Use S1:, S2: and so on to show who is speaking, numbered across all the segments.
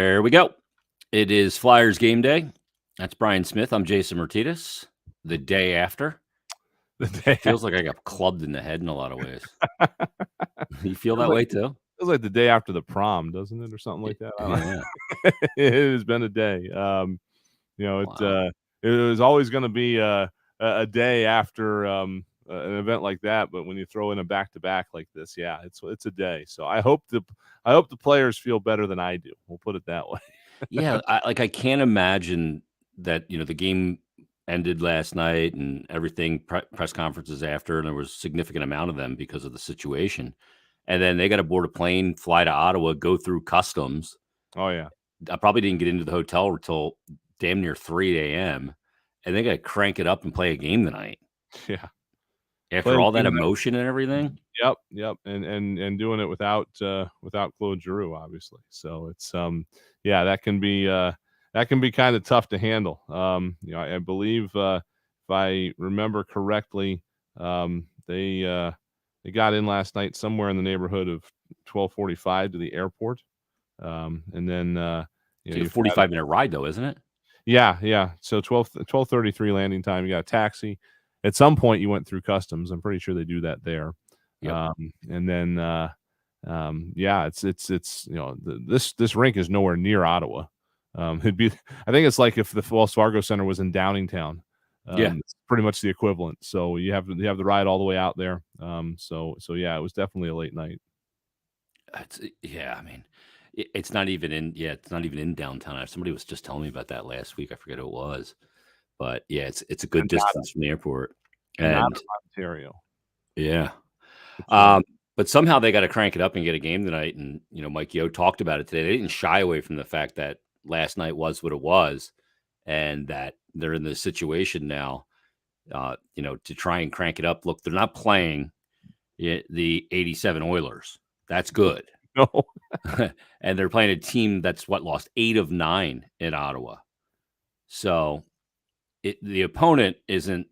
S1: There we go. It is Flyers game day. That's Brian Smith. I'm Jason Martinez. The day after.
S2: The day
S1: Feels like I got clubbed in the head in a lot of ways. You feel that
S2: Feels like
S1: way too?
S2: feels like the day after the prom, doesn't it, or something like that? I don't know.
S1: Yeah.
S2: It has been a day.
S1: Wow.
S2: It was always gonna be a day after, an event like that, but when you throw in a back-to-back like this, yeah, it's a day. So I hope the players feel better than I do. We'll put it that way.
S1: Yeah, I can't imagine that, the game ended last night and everything, press conferences after, and there was a significant amount of them because of the situation. And then they got to board a plane, fly to Ottawa, go through customs.
S2: Oh, yeah.
S1: I probably didn't get into the hotel until damn near 3 a.m. And they got to crank it up and play a game tonight
S2: Yeah.
S1: after
S2: Playing
S1: all that
S2: games.
S1: emotion and everything.
S2: Yep, and doing it without Claude Giroux, obviously. So it's yeah, that can be kind of tough to handle. I believe if I remember correctly, they got in last night somewhere in the neighborhood of 12:45 to the airport, and then
S1: It's like a
S2: you've got
S1: 45-minute ride, though, isn't it?
S2: yeah. So 12:33 landing time. You got a taxi. At some point, you went through customs. I'm pretty sure they do that there.
S1: Yep.
S2: And then, yeah, it's this rink is nowhere near Ottawa. It'd be, I think it's like if the Wells Fargo Center was in Downingtown.
S1: Yeah.
S2: It's pretty much the equivalent. So you have the ride all the way out there. So yeah, it was definitely a late night.
S1: Yeah, I mean, it's not even in downtown. Somebody was just telling me about that last week. I forget who it was. But yeah, it's a good
S2: And
S1: distance from the airport.
S2: not
S1: And
S2: Ontario.
S1: yeah.
S2: It's really,
S1: But somehow they got to crank it up and get a game tonight. And, Mike Yeo talked about it today. They didn't shy away from the fact that last night was what it was and that they're in this situation now, to try and crank it up. Look, they're not playing the 87 Oilers. That's good.
S2: no.
S1: And they're playing a team that's lost 8 of 9 in Ottawa. So the opponent isn't,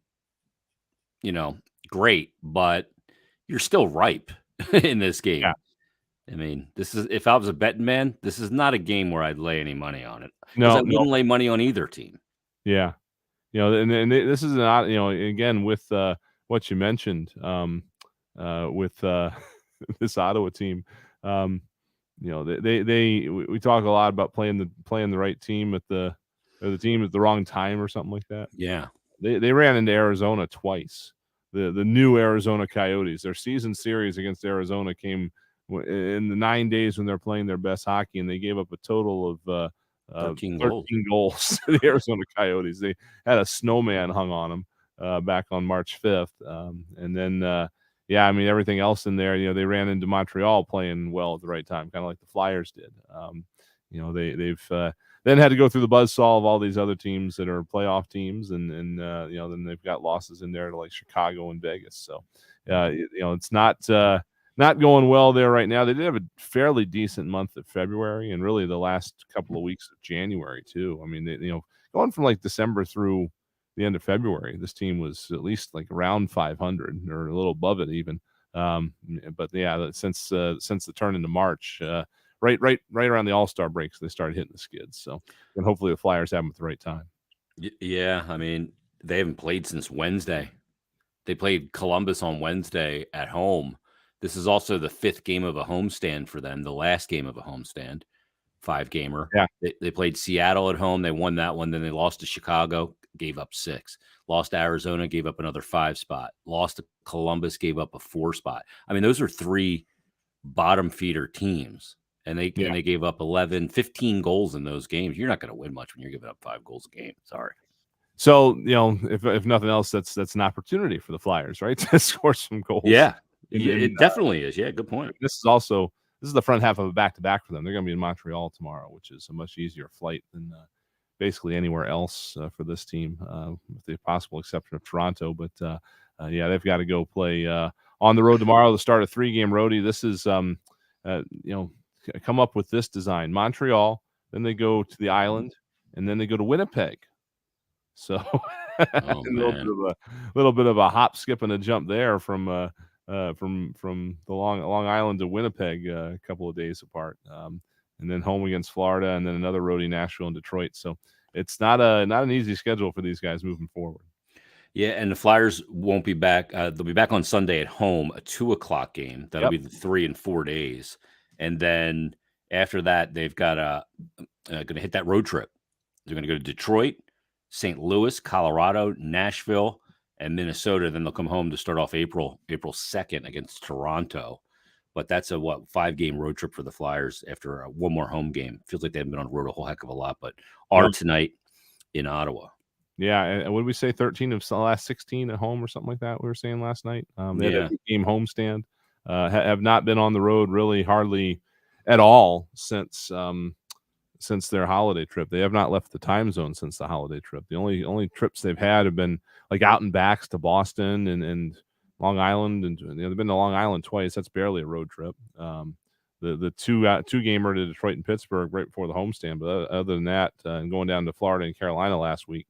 S1: great, but you're still ripe in this game.
S2: Yeah.
S1: I mean, if I was a betting man, this is not a game where I'd lay any money on it. Because
S2: No,
S1: I wouldn't lay money on either team.
S2: Yeah. And this is not, again, with what you mentioned, with this Ottawa team, we talk a lot about playing the right team or the team at the wrong time or something like that.
S1: Yeah.
S2: They ran into Arizona twice. The new Arizona Coyotes, their season series against Arizona came in the 9 days when they're playing their best hockey, and they gave up a total of
S1: 13
S2: goals to the Arizona Coyotes. They had a snowman hung on them back on March 5th. And then, yeah, I mean, everything else in there, they ran into Montreal playing well at the right time, kind of like the Flyers did. They've then had to go through the buzzsaw of all these other teams that are playoff teams. And then they've got losses in there to like Chicago and Vegas. So, it's not going well there right now. They did have a fairly decent month of February and really the last couple of weeks of January too. I mean, going from like December through the end of February, this team was at least like around 500 or a little above it even. But yeah, since the turn into March, right around the All-Star breaks, they started hitting the skids. So, and hopefully the Flyers have them at the right time.
S1: Yeah, I mean, they haven't played since Wednesday. They played Columbus on Wednesday at home. This is also the 5th game of a homestand for them, the last game of a homestand, 5-gamer.
S2: Yeah.
S1: They played Seattle at home. They won that one. Then they lost to Chicago, gave up 6. Lost to Arizona, gave up another 5 spot. Lost to Columbus, gave up a 4 spot. I mean, those are 3 bottom feeder teams. And they gave up 15 goals in those games. You're not going to win much when you're giving up 5 goals a game. Sorry.
S2: So, if nothing else, that's an opportunity for the Flyers, right? To score some goals.
S1: Yeah. It definitely is. Yeah, good point.
S2: This is the front half of a back-to-back for them. They're going to be in Montreal tomorrow, which is a much easier flight than basically anywhere else for this team, with the possible exception of Toronto. But yeah, they've got to go play on the road tomorrow to start a 3-game roadie. This is come up with this design: Montreal, then they go to the island, and then they go to Winnipeg. So a little bit of a hop, skip, and a jump there from the Long Island to Winnipeg, a couple of days apart. and then home against Florida, and then another roadie, Nashville and Detroit. So it's not an easy schedule for these guys moving forward.
S1: Yeah, and the Flyers won't be back. They'll be back on Sunday at home, a 2:00 game. That'll be the 3 and 4 days, and then after that, they've got going to hit that road trip. They're going to go to Detroit, St. Louis, Colorado, Nashville, and Minnesota. Then they'll come home to start off April 2nd against Toronto. But that's a 5-game road trip for the Flyers after one more home game. Feels like they haven't been on the road a whole heck of a lot, but are tonight in Ottawa.
S2: Yeah, and what did we say? 13 of the last 16 at home or something like that. We were saying last night. They had a game homestand. Have not been on the road really hardly at all since their holiday trip. They have not left the time zone since the holiday trip. The only trips they've had have been like out and backs to Boston and Long Island, and they've been to Long Island twice. That's barely a road trip. The two gamer to Detroit and Pittsburgh right before the homestand. But other than that, and going down to Florida and Carolina last week.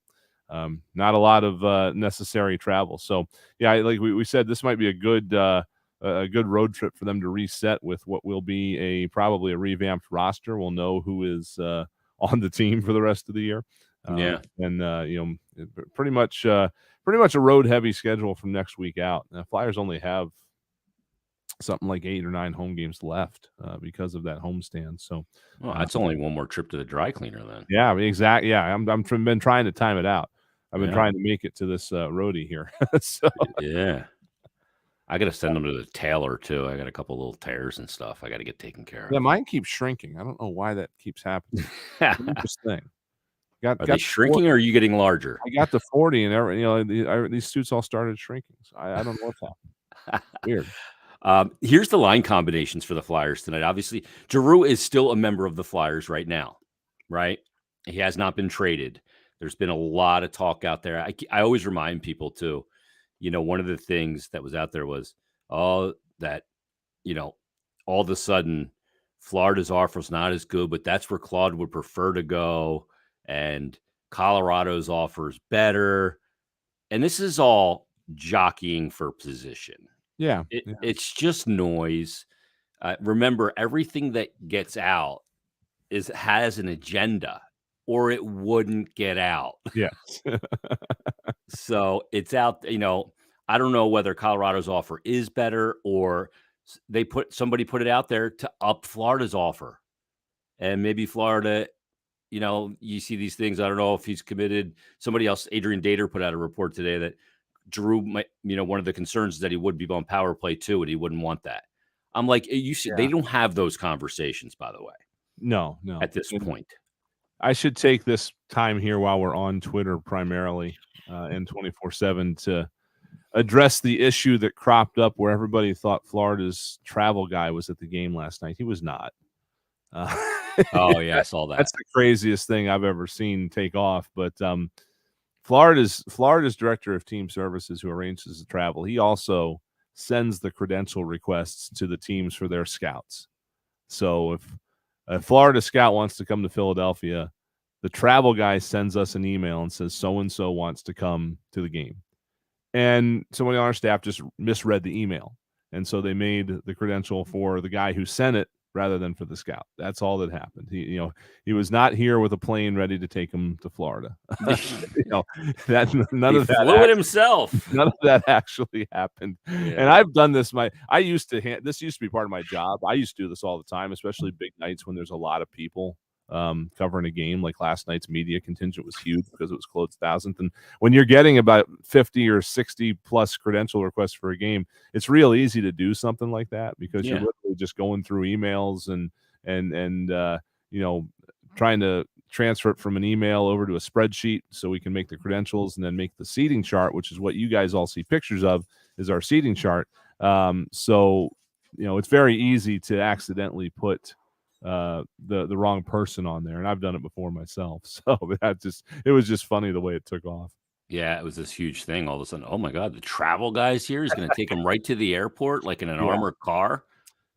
S2: Not a lot of necessary travel. So yeah, like we said, this might be a good road trip for them to reset with what will be probably a revamped roster. We'll know who is on the team for the rest of the year. And pretty much a road heavy schedule from next week out. Flyers only have something like 8 or 9 home games left because of that homestand. So
S1: that's only one more trip to the dry cleaner then.
S2: Yeah, exactly. Yeah, I'm been trying to time it out. I've been trying to make it to this roadie here. So
S1: yeah, I got to send them to the tailor too. I got a couple little tears and stuff I got to get taken care of.
S2: Yeah, mine keeps shrinking. I don't know why that keeps happening. Interesting.
S1: Are they shrinking or are you getting larger?
S2: I got the 40 and these suits all started shrinking. So I don't know what's happening. Weird.
S1: Here's the line combinations for the Flyers tonight. Obviously, Giroux is still a member of the Flyers right now, right? He has not been traded. There's been a lot of talk out there. I always remind people too, one of the things that was out there was, all of a sudden Florida's offer is not as good, but that's where Claude would prefer to go. And Colorado's offer is better. And this is all jockeying for position.
S2: Yeah.
S1: It's just noise. Remember, everything that gets out has an agenda, or it wouldn't get out.
S2: Yes.
S1: So it's out. I don't know whether Colorado's offer is better or somebody put it out there to up Florida's offer, and maybe Florida. You see these things. I don't know if he's committed. Somebody else, Adrian Dater, put out a report today that Giroux might, one of the concerns is that he would be on power play too, and he wouldn't want that. I'm like, they don't have those conversations, by the way.
S2: No.
S1: At this point.
S2: I should take this time here while we're on Twitter primarily and 24/7 to address the issue that cropped up where everybody thought Florida's travel guy was at the game last night. He was not.
S1: Oh, yeah, I saw that.
S2: That's the craziest thing I've ever seen take off. But Florida's director of team services, who arranges the travel, he also sends the credential requests to the teams for their scouts. So if a Florida scout wants to come to Philadelphia, the travel guy sends us an email and says so-and-so wants to come to the game. And somebody on our staff just misread the email. And so they made the credential for the guy who sent it rather than for the scout. That's all that happened. He was not here with a plane ready to take him to Florida. None of that
S1: flew it himself.
S2: None of that actually happened. Yeah. And I've done this. This used to be part of my job. I used to do this all the time, especially big nights when there's a lot of people covering a game. Like last night's media contingent was huge because it was close 1,000th. And when you're getting about 50 or 60 plus credential requests for a game, it's real easy to do something like that because you're literally just going through emails and trying to transfer it from an email over to a spreadsheet so we can make the credentials and then make the seating chart, which is what you guys all see pictures of, is our seating chart. So it's very easy to accidentally put the wrong person on there, and I've done it before myself. So it was just funny the way it took off.
S1: Yeah, it was this huge thing. All of a sudden, oh my God, the travel guy's here. He's going to take him right to the airport, like in an armored car.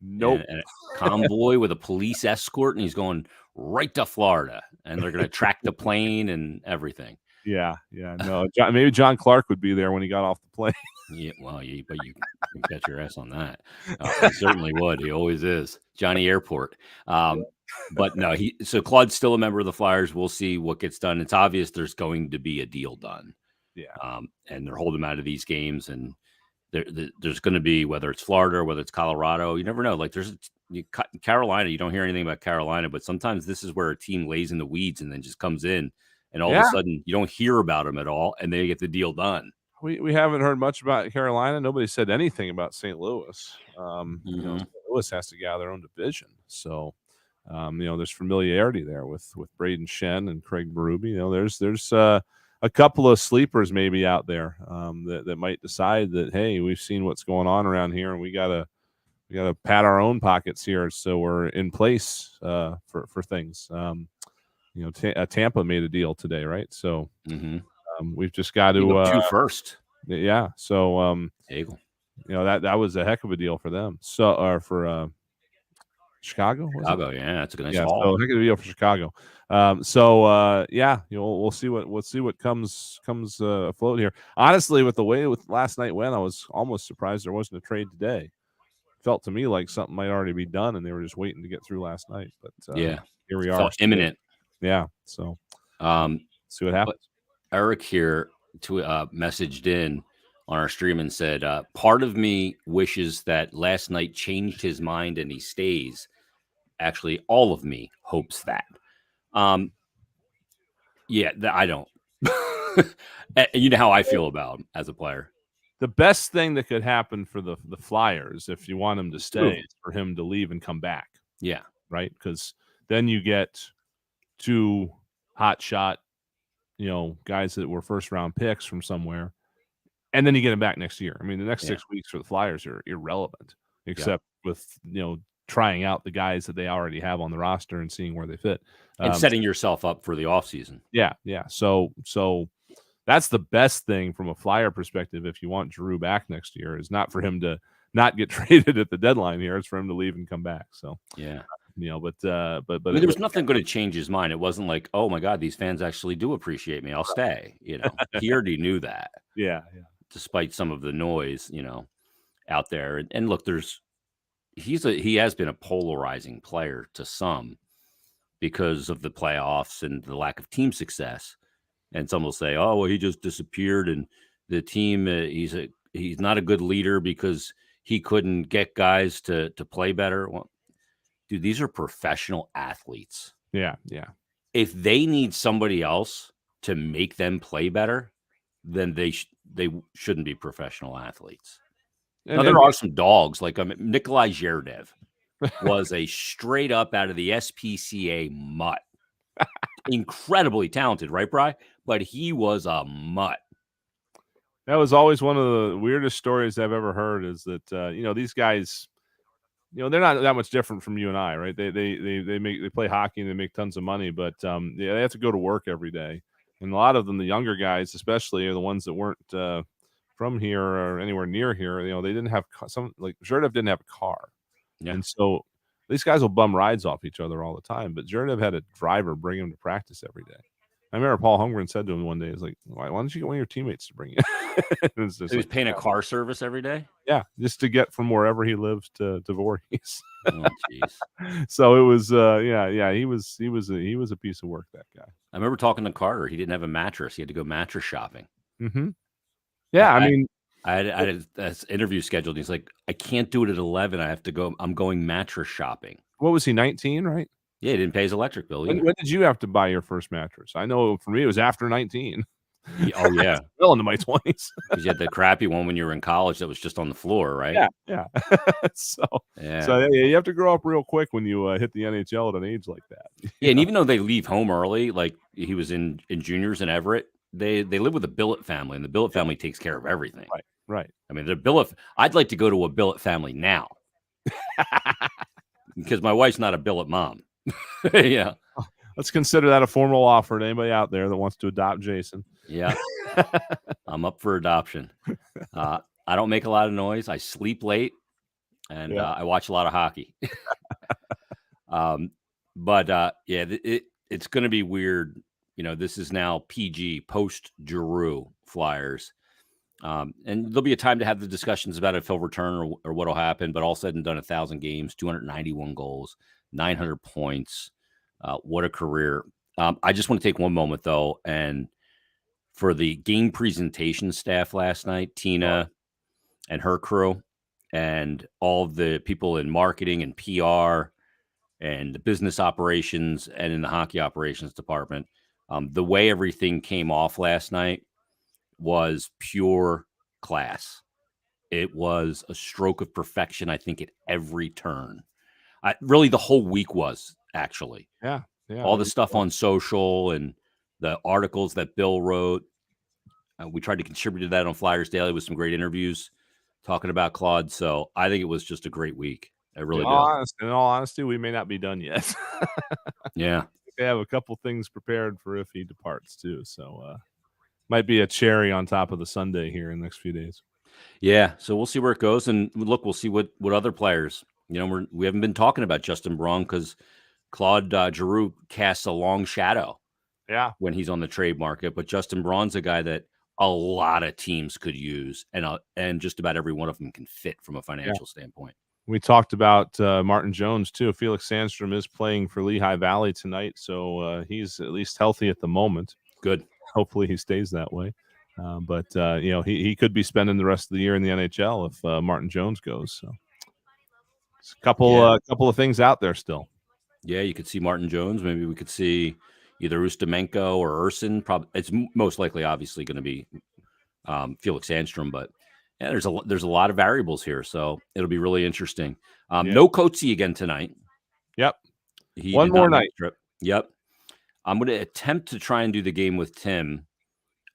S2: Nope.
S1: And a convoy with a police escort, and he's going right to Florida, and they're going to track the plane and everything.
S2: Yeah, yeah. No, maybe John Clark would be there when he got off the plane.
S1: Yeah, well, but you can bet your ass on that. He certainly would. He always is. Johnny Airport. But no, so Claude's still a member of the Flyers. We'll see what gets done. It's obvious there's going to be a deal done.
S2: Yeah.
S1: And they're holding him out of these games, and there's going to be, whether it's Florida or whether it's Colorado, you never know. Like Carolina, you don't hear anything about Carolina, but sometimes this is where a team lays in the weeds and then just comes in, and all of a sudden you don't hear about them at all, and they get the deal done.
S2: We haven't heard much about Carolina. Nobody said anything about St. Louis. St. Louis has to get out of their own division, so there's familiarity there with Braden Shen and Craig Berube. There's a couple of sleepers maybe out there that might decide that, hey, we've seen what's going on around here, and we gotta pat our own pockets here so we're in place for things. Tampa made a deal today, right? So we've just got to
S1: two first.
S2: Yeah. So that was a heck of a deal for them. So for Chicago.
S1: Chicago, yeah, that's a nice haul.
S2: So heck of a deal for Chicago. We'll see what comes afloat here. Honestly, with the way last night went, I was almost surprised there wasn't a trade today. Felt to me like something might already be done, and they were just waiting to get through last night. But here we are,
S1: imminent.
S2: Yeah. So see what happens.
S1: Eric here messaged in on our stream and said, part of me wishes that last night changed his mind and he stays. Actually, all of me hopes that. I don't. You know how I feel about him as a player.
S2: The best thing that could happen for the Flyers, if you want him to stay, is for him to leave and come back.
S1: Yeah.
S2: Right? Because then you get two hot shot, guys that were first round picks from somewhere, and then you get him back next year. I mean, the next 6 weeks for the Flyers are irrelevant, except with trying out the guys that they already have on the roster and seeing where they fit,
S1: and setting yourself up for the offseason.
S2: Yeah. So that's the best thing from a Flyer perspective. If you want Giroux back next year, is not for him to not get traded at the deadline here. It's for him to leave and come back. So but there
S1: was nothing going to change his mind. It wasn't like, oh my God, these fans actually do appreciate me, I'll stay. He already knew that.
S2: Yeah.
S1: Despite some of the noise, out there. And look, he has been a polarizing player to some because of the playoffs and the lack of team success. And some will say, oh, well, he just disappeared, and the team, he's not a good leader because he couldn't get guys to play better. Well, dude, these are professional athletes.
S2: Yeah.
S1: If they need somebody else to make them play better, then they shouldn't be professional athletes. Now, there are some dogs, like Nikolai Zherdev was a straight up out of the SPCA mutt. Incredibly talented, right, Bri? But he was a mutt.
S2: That was always one of the weirdest stories I've ever heard, is that these guys, they're not that much different from you and I, right? They play hockey and they make tons of money, but they have to go to work every day. And a lot of them, the younger guys especially, are the ones that weren't from here or anywhere near here. They didn't have Zherdev didn't have a car.
S1: Yeah.
S2: And so these guys will bum rides off each other all the time. But Zherdev had a driver bring him to practice every day. I remember Paul Holmgren said to him one day, "He's like, why don't you get one of your teammates to bring you?"
S1: So he was paying a car service every day.
S2: Yeah, just to get from wherever he lives to Voorhees.
S1: Oh, jeez.
S2: So it was, he was a piece of work, that guy.
S1: I remember talking to Carter. He didn't have a mattress. He had to go mattress shopping.
S2: Mm-hmm. Yeah, I mean,
S1: I had an interview scheduled. He's like, I can't do it at 11. I have to go. I'm going mattress shopping.
S2: What was he, 19, right?
S1: Yeah, he didn't pay his electric bill.
S2: When did you have to buy your first mattress? I know for me it was after 19.
S1: Oh, yeah.
S2: Well into my 20s.
S1: Because you had the crappy one when you were in college that was just on the floor, right?
S2: Yeah. So you have to grow up real quick when you hit the NHL at an age like that.
S1: Yeah, and even though they leave home early, like he was in juniors in Everett, they live with a billet family, and the billet family takes care of everything.
S2: Right.
S1: I mean, the billet. I'd like to go to a billet family now because my wife's not a billet mom. Yeah.
S2: Let's consider that a formal offer to anybody out there that wants to adopt Jason.
S1: Yeah. I'm up for adoption. I don't make a lot of noise. I sleep late, and I watch a lot of hockey. It's going to be weird this is now PG, post Giroux Flyers. And there'll be a time to have the discussions about if he'll return or what'll happen. But all said and done, 1,000 games, 291 goals, 900 points. What a career. I just want to take one moment, though, and for the game presentation staff last night, Tina and her crew, and all of the people in marketing and PR and the business operations and in the hockey operations department, the way everything came off last night was pure class. It was a stroke of perfection, I think, at every turn. Really, the whole week was, actually.
S2: Yeah.
S1: All the stuff on social and the articles that Bill wrote. We tried to contribute to that on Flyers Daily with some great interviews talking about Claude. So I think it was just a great week. I really do.
S2: In all honesty, we may not be done yet.
S1: Yeah.
S2: They have a couple things prepared for if he departs too. So might be a cherry on top of the sundae here in the next few days.
S1: Yeah. So we'll see where it goes. And look, we'll see what other players, we haven't been talking about Justin Braun because Claude Giroux casts a long shadow.
S2: Yeah.
S1: When he's on the trade market. But Justin Braun's a guy that a lot of teams could use, and just about every one of them can fit from a financial standpoint.
S2: We talked about Martin Jones too. Felix Sandstrom is playing for Lehigh Valley tonight, so he's at least healthy at the moment.
S1: Good.
S2: Hopefully he stays that way. But he could be spending the rest of the year in the NHL if Martin Jones goes. So it's a couple of things out there still.
S1: Yeah, you could see Martin Jones. Maybe we could see either Ustimenko or Urson. Probably it's most likely, obviously, going to be Felix Sandstrom. But yeah, there's a lot of variables here, so it'll be really interesting. No Coetzee again tonight.
S2: Yep.
S1: One more night. Trip. Yep. I'm going to attempt to try and do the game with Tim.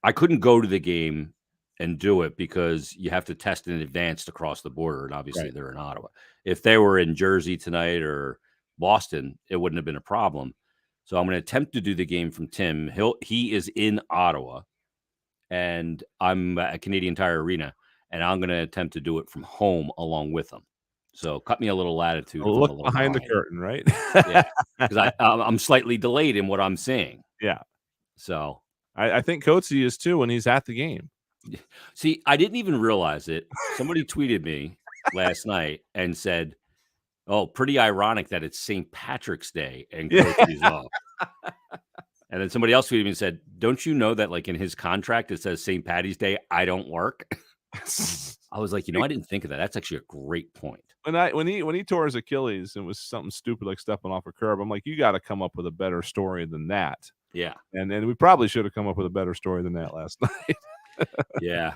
S1: I couldn't go to the game and do it because you have to test in advance to cross the border, and obviously they're in Ottawa. If they were in Jersey tonight or Boston, it wouldn't have been a problem. So I'm going to attempt to do the game from Tim. He is in Ottawa, and I'm at Canadian Tire Arena, and I'm going to attempt to do it from home along with him. So cut me a little latitude.
S2: Look behind the curtain, right?
S1: Yeah, because I'm slightly delayed in what I'm seeing.
S2: Yeah.
S1: So
S2: I think Coetzee is too when he's at the game.
S1: See, I didn't even realize it. Somebody tweeted me last night and said, "Oh, pretty ironic that it's St. Patrick's Day and Coetzee's off." And then somebody else tweeted me and said, "Don't you know that like in his contract it says St. Patty's Day, I don't work?" I was like, I didn't think of that. That's actually a great point.
S2: When he tore his Achilles, it was something stupid like stepping off a curb. I'm like, you got to come up with a better story than that.
S1: Yeah.
S2: And we probably should have come up with a better story than that last night.
S1: Yeah.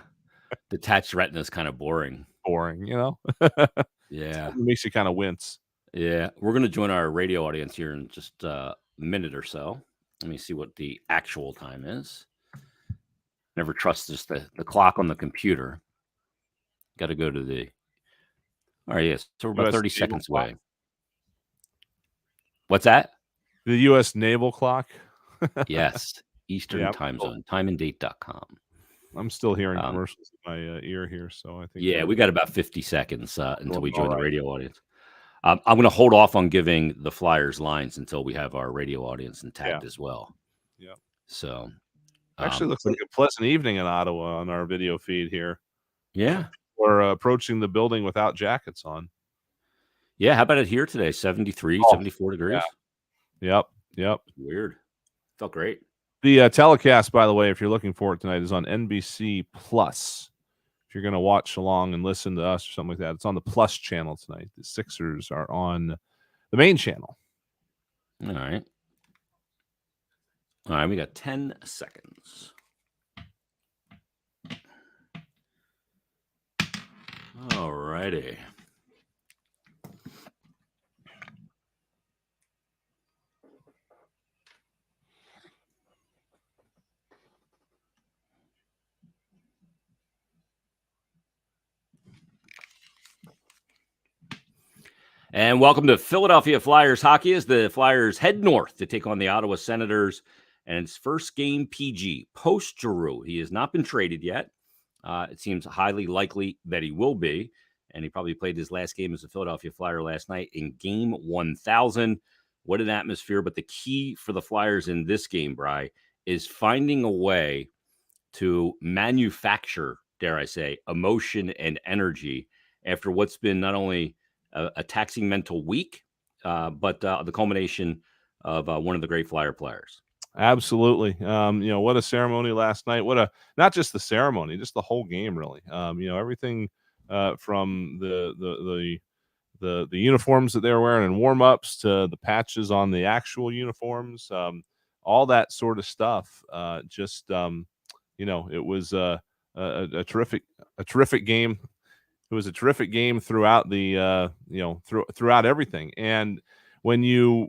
S1: Detached retina is kind of boring.
S2: Boring, Yeah. It makes you kind of wince.
S1: Yeah. We're going to join our radio audience here in just a minute or so. Let me see what the actual time is. Never trust just the clock on the computer. Got to go to the. All right, yes. So we're about 30 seconds away. What's that?
S2: The U.S. naval clock.
S1: Yes. Eastern time zone. Timeanddate.com.
S2: I'm still hearing commercials in my ear here, so I think.
S1: Yeah, we got about 50 seconds until we join the radio audience. I'm going to hold off on giving the Flyers lines until we have our radio audience intact as well.
S2: Yeah.
S1: So.
S2: Actually looks like a pleasant evening in Ottawa on our video feed here.
S1: Yeah.
S2: We're approaching the building without jackets on.
S1: Yeah. How about it here today? 73, 74 degrees.
S2: Yeah. Yep.
S1: Weird. Felt great.
S2: The telecast, by the way, if you're looking for it tonight, is on NBC Plus. If you're going to watch along and listen to us or something like that, it's on the Plus channel tonight. The Sixers are on the main channel.
S1: All right. All right, we got 10 seconds. All righty. And welcome to Philadelphia Flyers hockey as the Flyers head north to take on the Ottawa Senators. And it's first game PG, post Giroux. He has not been traded yet. It seems highly likely that he will be. And he probably played his last game as a Philadelphia Flyer last night in game 1000. What an atmosphere. But the key for the Flyers in this game, Bri, is finding a way to manufacture, dare I say, emotion and energy after what's been not only a taxing mental week, but the culmination of one of the great Flyer players.
S2: Absolutely. What a ceremony last night. Not just the ceremony, just the whole game, really. Everything from the uniforms that they were wearing in warm-ups to the patches on the actual uniforms, all that sort of stuff. It was a terrific game. It was a terrific game throughout throughout everything. And when you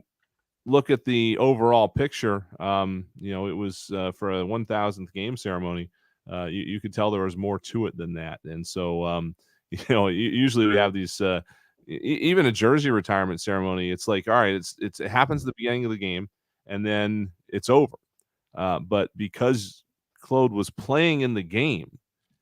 S2: look at the overall picture, it was for a 1,000th game ceremony. You could tell there was more to it than that. And so, usually we have these, even a jersey retirement ceremony. It's like, all right, it happens at the beginning of the game, and then it's over. But because Claude was playing in the game,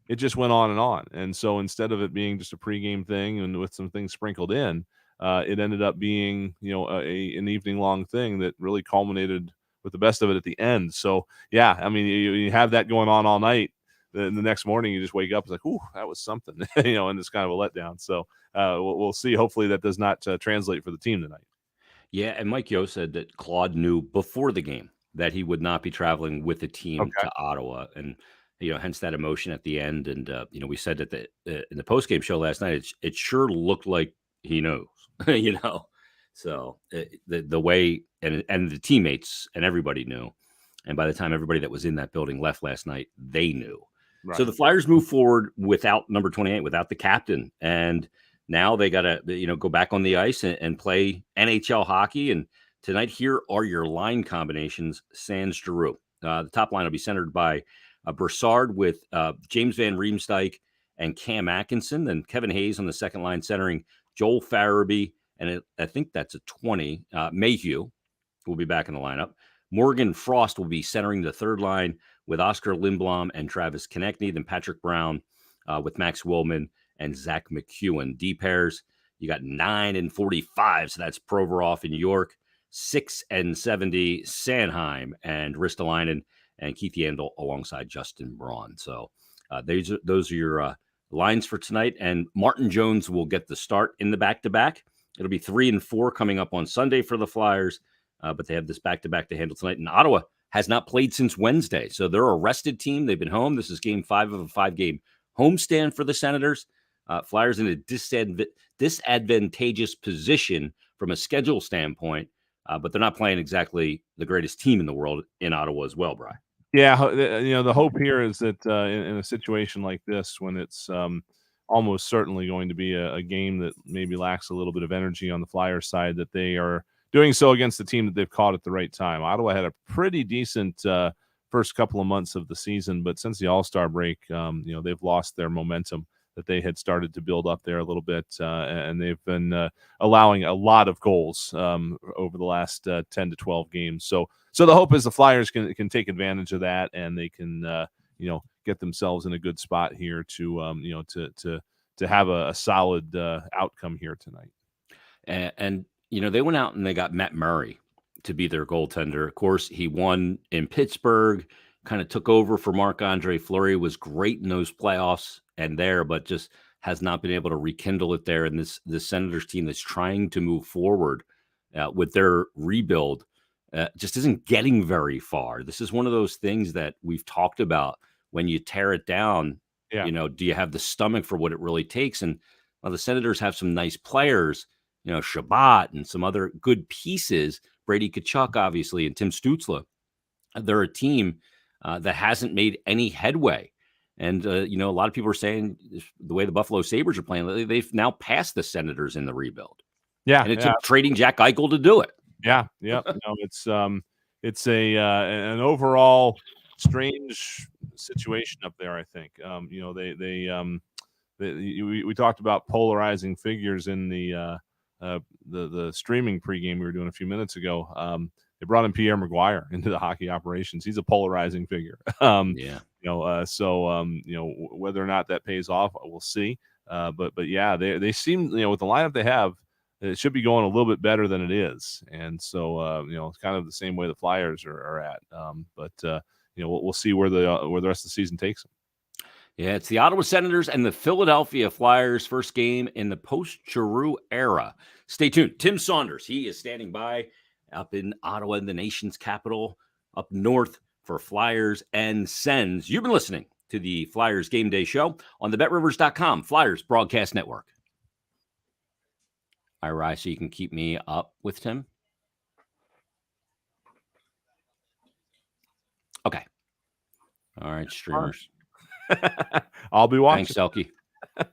S2: it just went on and on. And so instead of it being just a pregame thing and with some things sprinkled in, it ended up being, an evening long thing that really culminated with the best of it at the end. So, yeah, I mean, you have that going on all night. Then the next morning, you just wake up, it's like, ooh, that was something, and it's kind of a letdown. So we'll see. Hopefully that does not translate for the team tonight.
S1: Yeah, and Mike Yo said that Claude knew before the game that he would not be traveling with the team
S2: Okay.
S1: to Ottawa, and hence that emotion at the end. And we said that in the post game show last night, it sure looked like he knows, So the way and the teammates and everybody knew, and by the time everybody that was in that building left last night, they knew. So
S2: Right.
S1: the Flyers move forward without number 28, without the captain, and now they got to, go back on the ice and play NHL hockey. And tonight, here are your line combinations. Sans Giroux. The top line will be centered by Broussard with James Van Riemsdyk and Cam Atkinson. Then Kevin Hayes on the second line, centering Joel Farabee. And I think that's a 20. Mayhew will be back in the lineup. Morgan Frost will be centering the third line with Oscar Lindblom and Travis Konechny. Then Patrick Brown with Max Willman and Zach McEwen. D pairs, you got 9 and 45. So that's Provorov in York, 6 and 70, Sanheim and Ristolainen and Keith Yandel alongside Justin Braun. So those are your lines for tonight. And Martin Jones will get the start in the back-to-back. It'll be 3 and 4 coming up on Sunday for the Flyers, but they have this back-to-back to handle tonight. And Ottawa has not played since Wednesday, so they're a rested team. They've been home. This is game 5 of a 5-game homestand for the Senators. Flyers in a disadvantageous position from a schedule standpoint, but they're not playing exactly the greatest team in the world in Ottawa as well, Bri.
S2: Yeah, the hope here is that in a situation like this, when it's almost certainly going to be a game that maybe lacks a little bit of energy on the Flyers side, that they are doing so against the team that they've caught at the right time. Ottawa had a pretty decent first couple of months of the season, but since the All-Star break, they've lost their momentum that they had started to build up there a little bit, and they've been allowing a lot of goals over the last 10 to 12 games. So the hope is the Flyers can take advantage of that, and they can get themselves in a good spot here to have a solid outcome here tonight.
S1: And they went out and they got Matt Murray to be their goaltender. Of course, he won in Pittsburgh, kind of took over for Marc-Andre Fleury, was great in those playoffs and there, but just has not been able to rekindle it there. And this Senators team that's trying to move forward with their rebuild just isn't getting very far. This is one of those things that we've talked about. When you tear it down,
S2: Yeah.
S1: do you have the stomach for what it really takes? And while the Senators have some nice players, Shabbat and some other good pieces, Brady Tkachuk, obviously, and Tim Stützle, they're a team that hasn't made any headway. And, a lot of people are saying the way the Buffalo Sabres are playing, they've now passed the Senators in the rebuild.
S2: Yeah.
S1: And it took trading Jack Eichel to do it.
S2: Yeah. Yeah. It's an overall strange situation up there, I think. We talked about polarizing figures in the streaming pregame we were doing a few minutes ago. They brought in Pierre Maguire into the hockey operations. He's a polarizing figure.
S1: Yeah.
S2: Whether or not that pays off, we'll see. But yeah, they seem, with the lineup they have, it should be going a little bit better than it is. And so, it's kind of the same way the Flyers are at. But we'll see where the rest of the season takes them.
S1: Yeah, it's the Ottawa Senators and the Philadelphia Flyers' first game in the post-Giroux era. Stay tuned. Tim Saunders, he is standing by up in Ottawa, the nation's capital, up north for Flyers and Sens. You've been listening to the Flyers Game Day Show on the BetRivers.com Flyers Broadcast Network. All right, so you can keep me up with Tim. Okay. All right, streamers.
S2: I'll be watching.
S1: Thanks, Selkie.